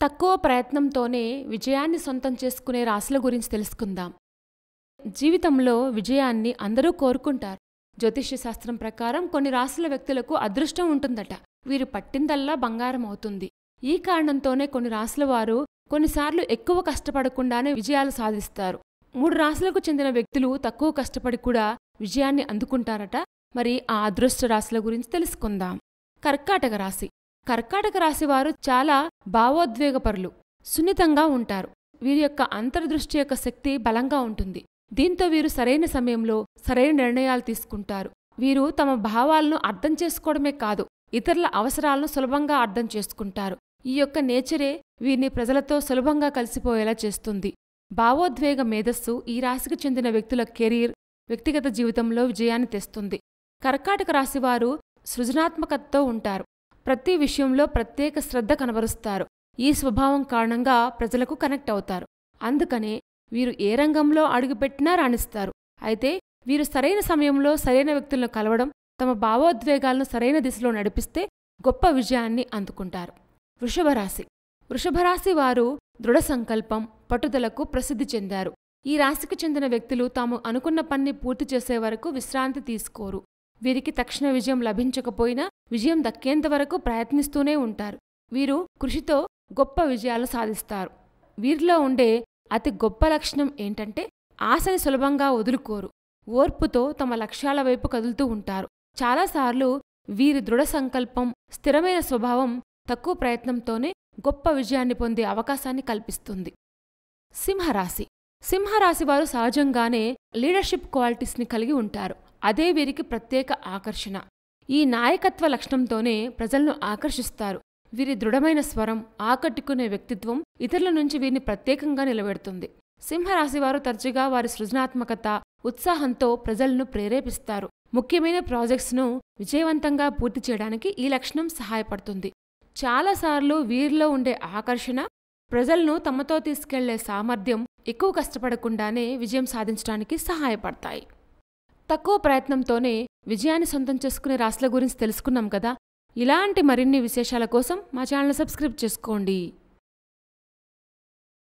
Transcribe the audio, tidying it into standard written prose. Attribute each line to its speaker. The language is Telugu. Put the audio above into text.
Speaker 1: తక్కువ ప్రయత్నంతోనే విజయాన్ని సొంతం చేసుకునే రాశుల గురించి తెలుసుకుందాం. జీవితంలో విజయాన్ని అందరూ కోరుకుంటారు. జ్యోతిష్య శాస్త్రం ప్రకారం కొన్ని రాశుల వ్యక్తులకు అదృష్టం ఉంటుందట. వీరు పట్టిందల్లా బంగారం అవుతుంది. ఈ కారణంతోనే కొన్ని రాశుల వారు కొన్నిసార్లు ఎక్కువ కష్టపడకుండానే విజయాలు సాధిస్తారు. 3 రాశులకు చెందిన వ్యక్తులు తక్కువ కష్టపడి కూడా విజయాన్ని అందుకుంటారట. మరి ఆ అదృష్ట రాశుల గురించి తెలుసుకుందాం. కర్కాటక రాశి. కర్కాటక రాశి వారు చాలా భావోద్వేగపరులు, సున్నితంగా ఉంటారు. వీరి యొక్క అంతర్దృష్టి యొక్క శక్తి బలంగా ఉంటుంది. దీంతో వీరు సరైన సమయంలో సరైన నిర్ణయాలు తీసుకుంటారు. వీరు తమ భావాలను అర్థం చేసుకోవడమే కాదు, ఇతరుల అవసరాలను సులభంగా అర్థం చేసుకుంటారు. ఈ యొక్క నేచరే వీరిని ప్రజలతో సులభంగా కలిసిపోయేలా చేస్తుంది. భావోద్వేగ మేధస్సు ఈ రాశికి చెందిన వ్యక్తుల కెరీర్, వ్యక్తిగత జీవితంలో విజయాన్ని తెస్తుంది. కర్కాటక రాశివారు సృజనాత్మకతతో ఉంటారు. ప్రతి విషయంలో ప్రత్యేక శ్రద్ధ కనబరుస్తారు. ఈ స్వభావం కారణంగా ప్రజలకు కనెక్ట్ అవుతారు. అందుకనే వీరు ఏ రంగంలో అడుగుపెట్టినా రాణిస్తారు. అయితే వీరు సరైన సమయంలో సరైన వ్యక్తులను కలవడం, తమ భావోద్వేగాలను సరైన దిశలో నడిపిస్తే గొప్ప విజయాన్ని అందుకుంటారు. వృషభరాశి. వృషభరాశి వారు దృఢ సంకల్పం, పట్టుదలకు ప్రసిద్ధి చెందారు. ఈ రాశికి చెందిన వ్యక్తులు తాము అనుకున్న పని పూర్తి చేసే వరకు విశ్రాంతి తీసుకోరు. వీరికి తక్షణ విజయం లభించకపోయినా విజయం దక్కేంతవరకు ప్రయత్నిస్తూనే ఉంటారు. వీరు కృషితో గొప్ప విజయాలు సాధిస్తారు. వీరిలో ఉండే అతి గొప్ప లక్షణం ఏంటంటే ఆశని సులభంగా వదులుకోరు. ఓర్పుతో తమ లక్ష్యాల వైపు కదులుతూ ఉంటారు. చాలాసార్లు వీరి దృఢ సంకల్పం, స్థిరమైన స్వభావం తక్కువ ప్రయత్నంతోనే గొప్ప విజయాన్ని పొందే అవకాశాన్ని కల్పిస్తుంది. సింహరాశి. సింహరాశి వారు సహజంగానే లీడర్షిప్ క్వాలిటీస్ని కలిగి ఉంటారు. అదే వీరికి ప్రత్యేక ఆకర్షణ. ఈ నాయకత్వ లక్షణంతోనే ప్రజలను ఆకర్షిస్తారు. వీరి దృఢమైన స్వరం, ఆకట్టుకునే వ్యక్తిత్వం ఇతరుల నుంచి వీరిని ప్రత్యేకంగా నిలబెడుతుంది. సింహరాశివారు తరచుగా వారి సృజనాత్మకత, ఉత్సాహంతో ప్రజలను ప్రేరేపిస్తారు. ముఖ్యమైన ప్రాజెక్ట్స్ను విజయవంతంగా పూర్తి చేయడానికి ఈ లక్షణం సహాయపడుతుంది. చాలాసార్లు వీరిలో ఉండే ఆకర్షణ, ప్రజలను తమతో తీసుకెళ్లే సామర్థ్యం ఎక్కువ కష్టపడకుండానే విజయం సాధించడానికి సహాయపడతాయి. తక్కువ ప్రయత్నంతోనే విజయాన్ని సొంతం చేసుకునే రాశుల గురించి తెలుసుకున్నాం కదా. ఇలాంటి మరిన్ని విశేషాల కోసం మా ఛానల్ సబ్స్క్రైబ్ చేసుకోండి.